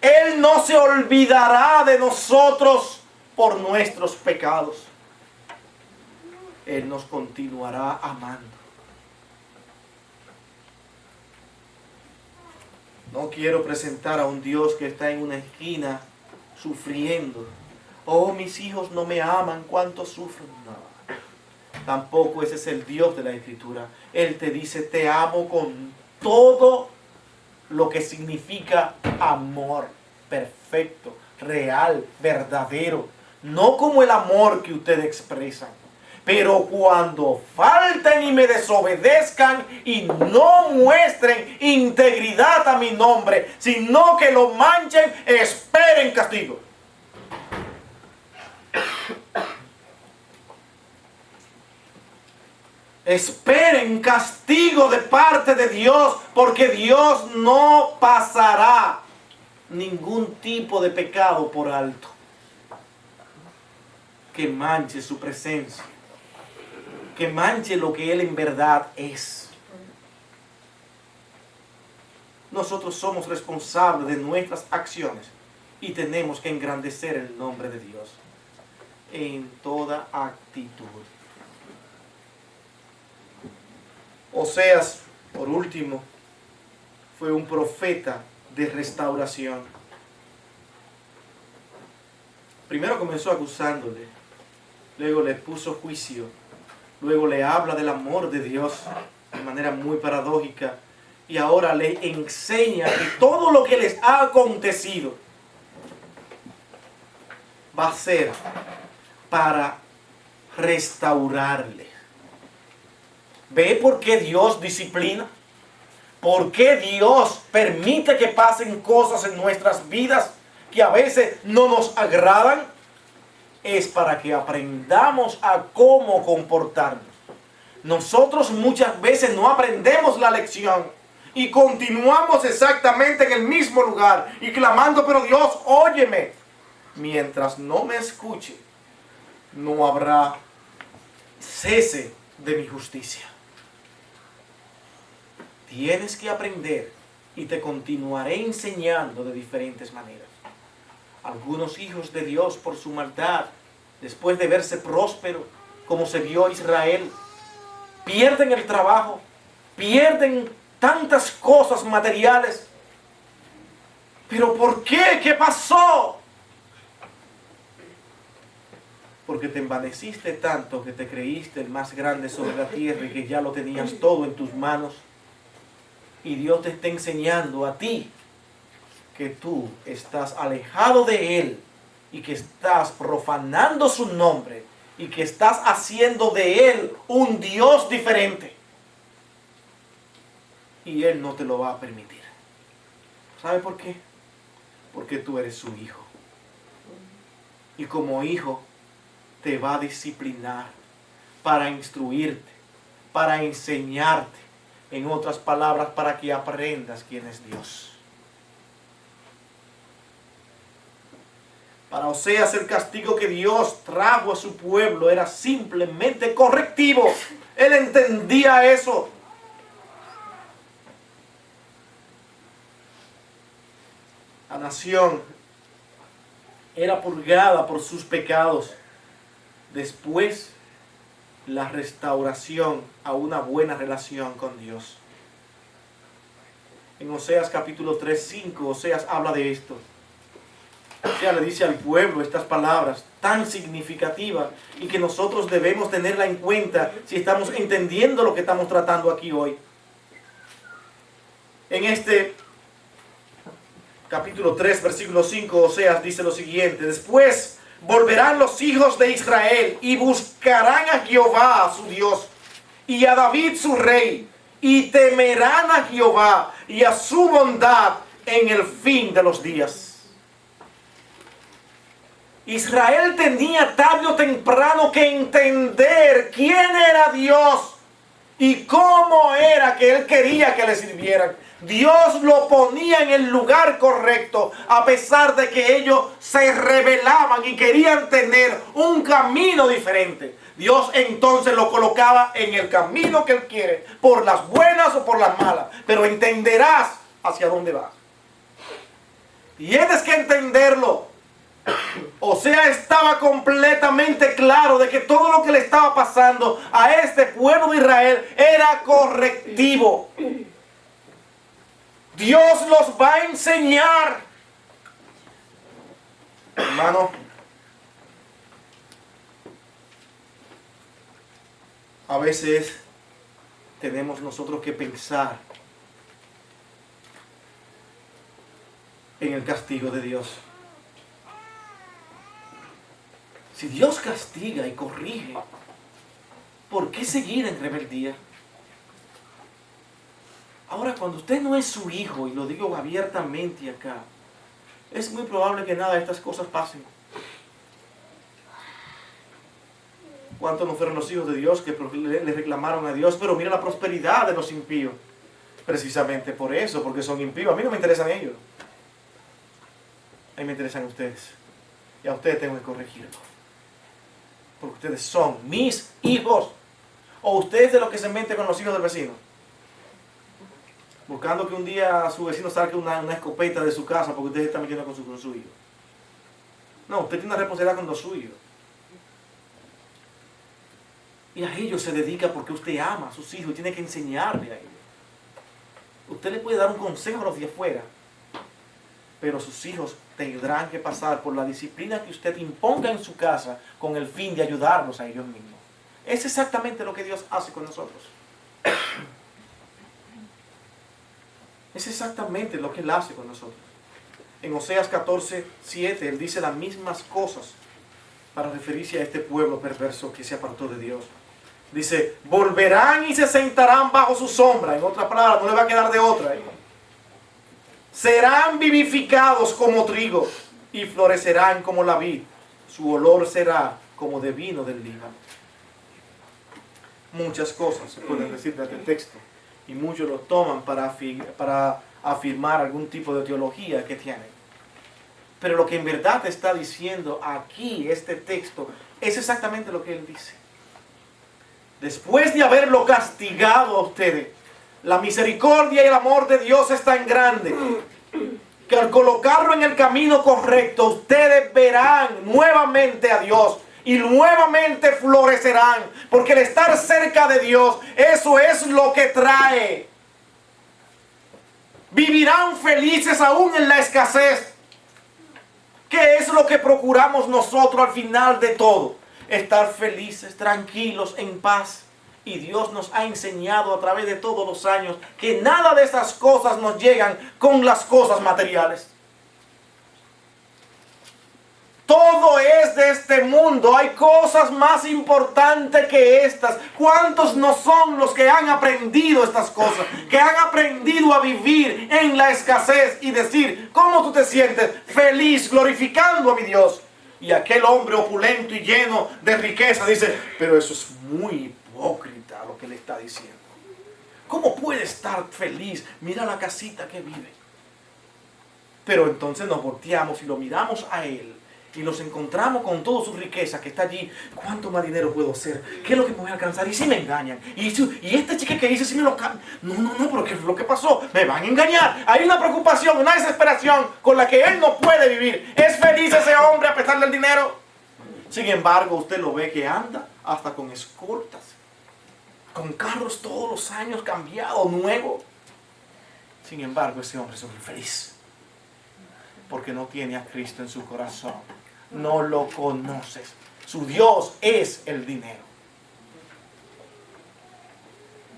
Él no se olvidará de nosotros por nuestros pecados. Él nos continuará amando. No quiero presentar a un Dios que está en una esquina sufriendo. Oh, mis hijos no me aman, cuánto sufren. No. Tampoco ese es el Dios de la Escritura. Él te dice, te amo con todo lo que significa amor perfecto, real, verdadero. No como el amor que ustedes expresan. Pero cuando falten y me desobedezcan y no muestren integridad a mi nombre, sino que lo manchen, esperen castigo. Esperen castigo de parte de Dios, porque Dios no pasará ningún tipo de pecado por alto que manche su presencia, que manche lo que Él en verdad es. Nosotros somos responsables de nuestras acciones y tenemos que engrandecer el nombre de Dios en toda actitud. Oseas, por último, fue un profeta de restauración. Primero comenzó acusándole, luego le puso juicio, luego le habla del amor de Dios de manera muy paradójica y ahora le enseña que todo lo que les ha acontecido va a ser para restaurarle. ¿Ve por qué Dios disciplina? ¿Por qué Dios permite que pasen cosas en nuestras vidas que a veces no nos agradan? Es para que aprendamos a cómo comportarnos. Nosotros muchas veces no aprendemos la lección y continuamos exactamente en el mismo lugar y clamando, pero Dios, óyeme. Mientras no me escuche, no habrá cese de mi justicia. Tienes que aprender y te continuaré enseñando de diferentes maneras. Algunos hijos de Dios por su maldad, después de verse próspero, como se vio Israel, pierden el trabajo, pierden tantas cosas materiales. ¿Pero por qué? ¿Qué pasó? Porque te envaneciste tanto que te creíste el más grande sobre la tierra y que ya lo tenías todo en tus manos. Y Dios te está enseñando a ti que tú estás alejado de Él y que estás profanando su nombre y que estás haciendo de Él un Dios diferente. Y Él no te lo va a permitir. ¿Sabe por qué? Porque tú eres su hijo. Y como hijo te va a disciplinar para instruirte, para enseñarte. En otras palabras, para que aprendas quién es Dios. Para Oseas, el castigo que Dios trajo a su pueblo era simplemente correctivo. Él entendía eso. La nación era purgada por sus pecados. Después, la restauración a una buena relación con Dios. En Oseas capítulo 3:5, Oseas habla de esto. Oseas le dice al pueblo estas palabras tan significativas y que nosotros debemos tenerla en cuenta si estamos entendiendo lo que estamos tratando aquí hoy. En este capítulo 3, versículo 5, Oseas dice lo siguiente: después Volverán los hijos de Israel y buscarán a Jehová su Dios y a David su rey, y temerán a Jehová y a su bondad en el fin de los días. Israel tenía tarde o temprano que entender quién era Dios y cómo era que Él quería que le sirvieran. Dios lo ponía en el lugar correcto, a pesar de que ellos se rebelaban y querían tener un camino diferente. Dios entonces lo colocaba en el camino que Él quiere, por las buenas o por las malas, pero entenderás hacia dónde vas. Tienes que entenderlo. O sea, estaba completamente claro de que todo lo que le estaba pasando a este pueblo de Israel era correctivo. Dios los va a enseñar. Hermano, a veces tenemos nosotros que pensar en el castigo de Dios. Si Dios castiga y corrige, ¿por qué seguir en rebeldía? Ahora, cuando usted no es su hijo, y lo digo abiertamente acá, es muy probable que nada de estas cosas pasen. ¿Cuántos no fueron los hijos de Dios que le reclamaron a Dios? Pero mira la prosperidad de los impíos. Precisamente por eso, porque son impíos. A mí no me interesan ellos. A mí me interesan ustedes. Y a ustedes tengo que corregirlo. Porque ustedes son mis hijos. O ustedes de los que se meten con los hijos del vecino, buscando que un día su vecino saque una escopeta de su casa porque usted se está metiendo con su hijo. No, usted tiene una responsabilidad con los suyos. Y a ellos se dedica porque usted ama a sus hijos y tiene que enseñarle a ellos. Usted le puede dar un consejo a los de afuera, pero sus hijos tendrán que pasar por la disciplina que usted imponga en su casa con el fin de ayudarlos a ellos mismos. Es exactamente lo que Dios hace con nosotros. Es exactamente lo que Él hace con nosotros. En Oseas 14:7 Él dice las mismas cosas para referirse a este pueblo perverso que se apartó de Dios. Dice, volverán y se sentarán bajo su sombra. En otras palabras, no le va a quedar de otra. Serán vivificados como trigo y florecerán como la vid. Su olor será como de vino del Líbano. Muchas cosas se pueden decir de este texto. Y muchos lo toman para afirmar algún tipo de teología que tienen. Pero lo que en verdad está diciendo aquí este texto es exactamente lo que Él dice. Después de haberlo castigado a ustedes, la misericordia y el amor de Dios es tan grande que al colocarlo en el camino correcto, ustedes verán nuevamente a Dios y nuevamente florecerán, porque el estar cerca de Dios, eso es lo que trae. Vivirán felices aún en la escasez. ¿Qué es lo que procuramos nosotros al final de todo? Estar felices, tranquilos, en paz. Y Dios nos ha enseñado a través de todos los años que nada de esas cosas nos llegan con las cosas materiales. Todo es de este mundo. Hay cosas más importantes que estas. ¿Cuántos no son los que han aprendido estas cosas? Que han aprendido a vivir en la escasez y decir, ¿cómo tú te sientes? Feliz, glorificando a mi Dios. Y aquel hombre opulento y lleno de riqueza dice, pero eso es muy hipócrita lo que le está diciendo. ¿Cómo puede estar feliz? Mira la casita que vive. Pero entonces nos volteamos y lo miramos a él y nos encontramos con toda su riqueza que está allí. ¿Cuánto más dinero puedo hacer? ¿Qué es lo que me voy a alcanzar? ¿Y si me engañan? ¿Y este chique que hice si me lo cambian? No, pero ¿qué es lo que pasó? Me van a engañar. Hay una preocupación, una desesperación con la que él no puede vivir. ¿Es feliz ese hombre a pesar del dinero? Sin embargo, usted lo ve que anda hasta con escoltas, con carros todos los años cambiados, nuevos. Sin embargo, ese hombre es un infeliz, porque no tiene a Cristo en su corazón. No lo conoces. Su Dios es el dinero.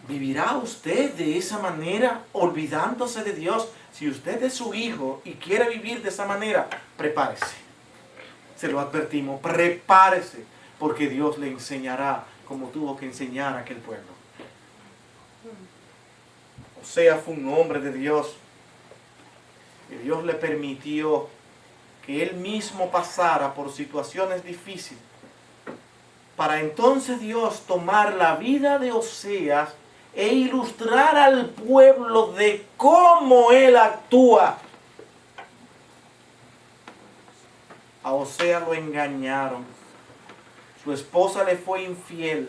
¿Vivirá usted de esa manera, olvidándose de Dios? Si usted es su hijo y quiere vivir de esa manera, prepárese. Se lo advertimos, prepárese, porque Dios le enseñará como tuvo que enseñar a aquel pueblo. Osea fue un hombre de Dios, y Dios le permitió que él mismo pasara por situaciones difíciles, para entonces Dios tomar la vida de Oseas e ilustrar al pueblo de cómo él actúa. A Oseas lo engañaron, su esposa le fue infiel,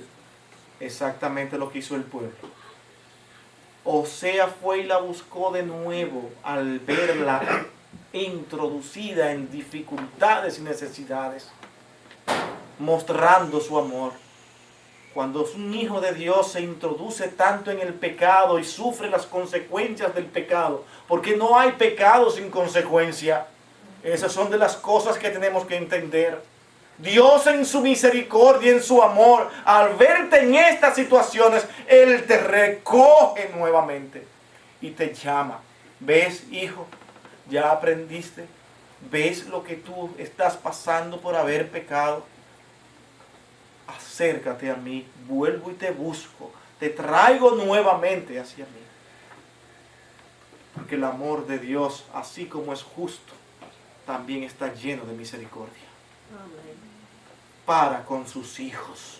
exactamente lo que hizo el pueblo. Oseas fue y la buscó de nuevo al verla introducida en dificultades y necesidades, mostrando su amor. Cuando un hijo de Dios se introduce tanto en el pecado y sufre las consecuencias del pecado, porque no hay pecado sin consecuencia. Esas son de las cosas que tenemos que entender. Dios en su misericordia, en su amor, al verte en estas situaciones, Él te recoge nuevamente y te llama. ¿Ves, hijo? ¿Ya aprendiste? ¿Ves lo que tú estás pasando por haber pecado? Acércate a mí, vuelvo y te busco, te traigo nuevamente hacia mí. Porque el amor de Dios, así como es justo, también está lleno de misericordia. Amén. Para con sus hijos.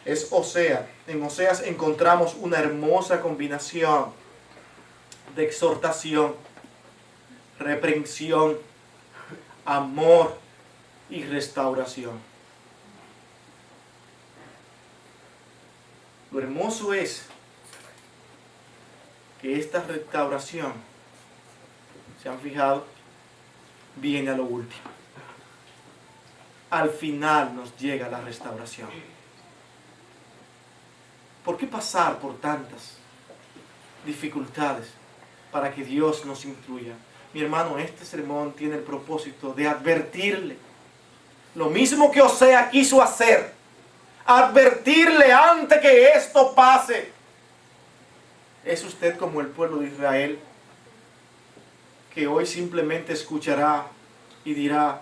Es Oseas. En Oseas encontramos una hermosa combinación de exhortación, reprensión, amor y restauración. Lo hermoso es que esta restauración, ¿se han fijado? Viene a lo último. Al final nos llega la restauración. ¿Por qué pasar por tantas dificultades para que Dios nos instruya? Mi hermano, este sermón tiene el propósito de advertirle lo mismo que Oseas quiso hacer. Advertirle antes que esto pase. ¿Es usted como el pueblo de Israel, que hoy simplemente escuchará y dirá,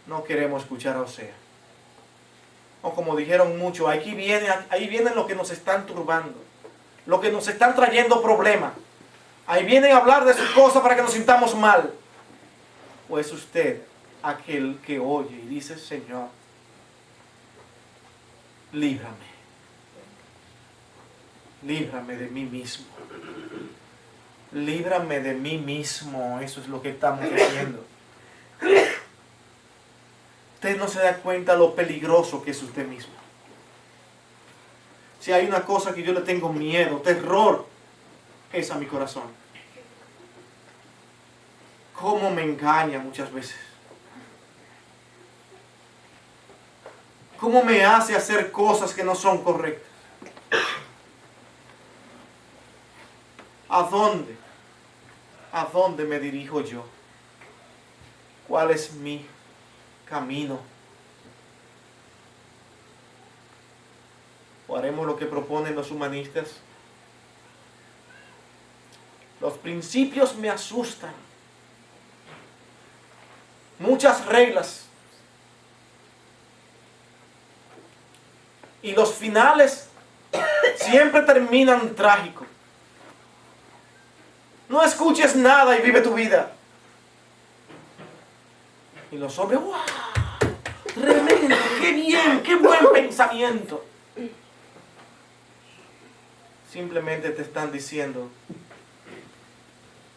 no queremos escuchar a Oseas? O como dijeron muchos, ahí vienen los que nos están turbando, los que nos están trayendo problemas. Ahí vienen a hablar de sus cosas para que nos sintamos mal. ¿O es usted aquel que oye y dice, Señor, líbrame? Líbrame de mí mismo. Líbrame de mí mismo. Eso es lo que estamos haciendo. Usted no se da cuenta lo peligroso que es usted mismo. Si hay una cosa que yo le tengo miedo, terror, es a mi corazón. Cómo me engaña muchas veces. Cómo me hace hacer cosas que no son correctas. ¿A dónde? ¿A dónde me dirijo yo? ¿Cuál es mi camino? ¿O haremos lo que proponen los humanistas? Los principios me asustan. Muchas reglas. Y los finales siempre terminan trágicos. No escuches nada y vive tu vida. Y los hombres, ¡wow! Tremendo, qué bien, qué buen pensamiento. Simplemente te están diciendo,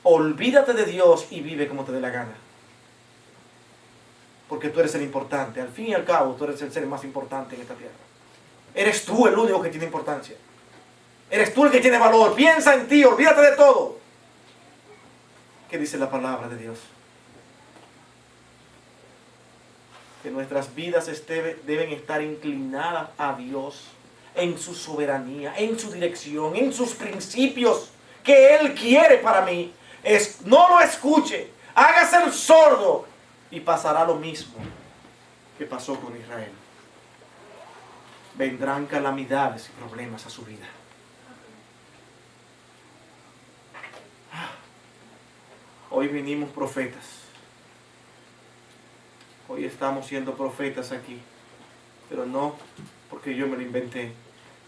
olvídate de Dios y vive como te dé la gana. Porque tú eres el importante. Al fin y al cabo, tú eres el ser más importante en esta tierra. Eres tú el único que tiene importancia. Eres tú el que tiene valor. Piensa en ti, olvídate de todo. ¿Qué dice la palabra de Dios? Que nuestras vidas deben estar inclinadas a Dios en su soberanía, en su dirección, en sus principios que Él quiere para mí. No lo escuche, hágase el sordo y pasará lo mismo que pasó con Israel. Vendrán calamidades y problemas a su vida. Hoy venimos profetas. Hoy estamos siendo profetas aquí. Pero no porque yo me lo inventé,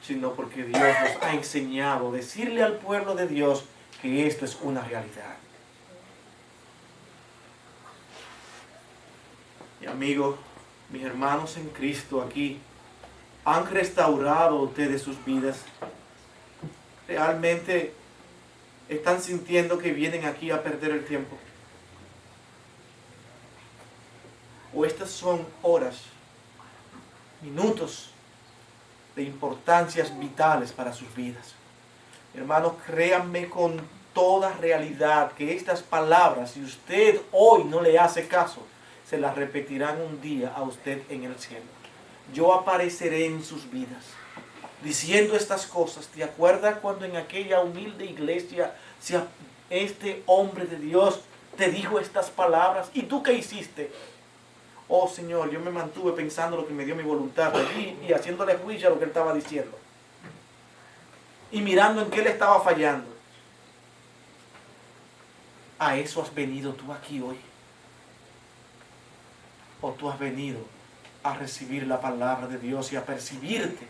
sino porque Dios nos ha enseñado a decirle al pueblo de Dios que esto es una realidad. Y amigos, mis hermanos en Cristo aquí, ¿han restaurado ustedes sus vidas? ¿Realmente están sintiendo que vienen aquí a perder el tiempo? ¿O estas son horas, minutos de importancias vitales para sus vidas? Hermanos, créanme con toda realidad que estas palabras, si usted hoy no le hace caso, se las repetirán un día a usted en el cielo. Yo apareceré en sus vidas diciendo estas cosas. ¿Te acuerdas cuando en aquella humilde iglesia este hombre de Dios te dijo estas palabras? ¿Y tú qué hiciste? Oh Señor, yo me mantuve pensando lo que me dio mi voluntad allí y haciéndole juicio a lo que él estaba diciendo. Y mirando en qué le estaba fallando. ¿A eso has venido tú aquí hoy? ¿O tú has venido a recibir la palabra de Dios y a percibirte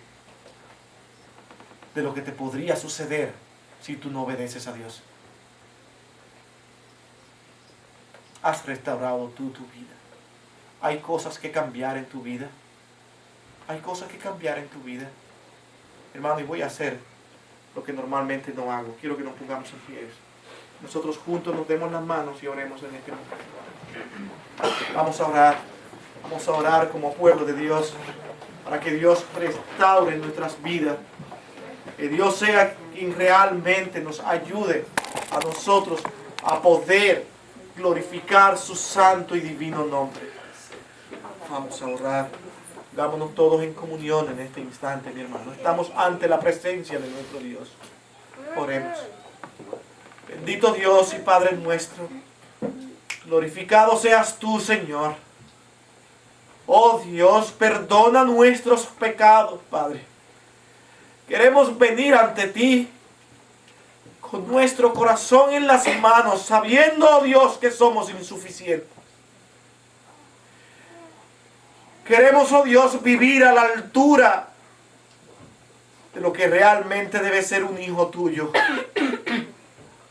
de lo que te podría suceder si tú no obedeces a Dios? ¿Has restaurado tú tu vida? Hay cosas que cambiar en tu vida. Hay cosas que cambiar en tu vida. Hermano, y voy a hacer lo que normalmente no hago. Quiero que nos pongamos en pie. Nosotros juntos nos demos las manos y oremos en este momento. Vamos a orar. Vamos a orar como pueblo de Dios para que Dios restaure nuestras vidas. Que Dios sea quien realmente nos ayude a nosotros a poder glorificar su santo y divino nombre. Vamos a orar. Dámonos todos en comunión en este instante, mi hermano. Estamos ante la presencia de nuestro Dios. Oremos. Bendito Dios y Padre nuestro, glorificado seas tú, Señor. Oh Dios, perdona nuestros pecados, Padre. Queremos venir ante ti con nuestro corazón en las manos, sabiendo, oh Dios, que somos insuficientes. Queremos, oh Dios, vivir a la altura de lo que realmente debe ser un hijo tuyo.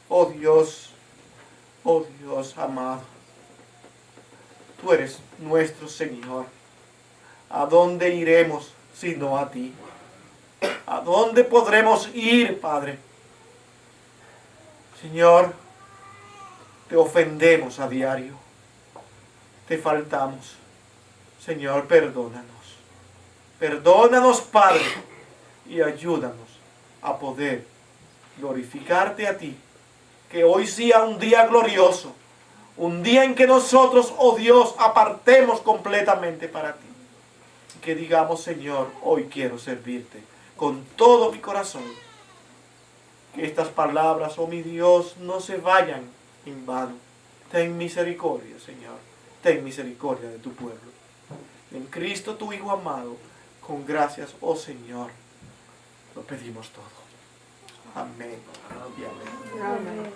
Oh Dios amado. Tú eres nuestro Señor. ¿A dónde iremos sino a ti? ¿A dónde podremos ir, Padre? Señor, te ofendemos a diario. Te faltamos. Señor, perdónanos. Perdónanos, Padre, y ayúdanos a poder glorificarte a ti. Que hoy sea un día glorioso. Un día en que nosotros, oh Dios, apartemos completamente para ti. Y que digamos, Señor, hoy quiero servirte con todo mi corazón. Que estas palabras, oh mi Dios, no se vayan en vano. Ten misericordia, Señor. Ten misericordia de tu pueblo. En Cristo, tu Hijo amado, con gracias, oh Señor, lo pedimos todo. Amén. Y amén. Amén.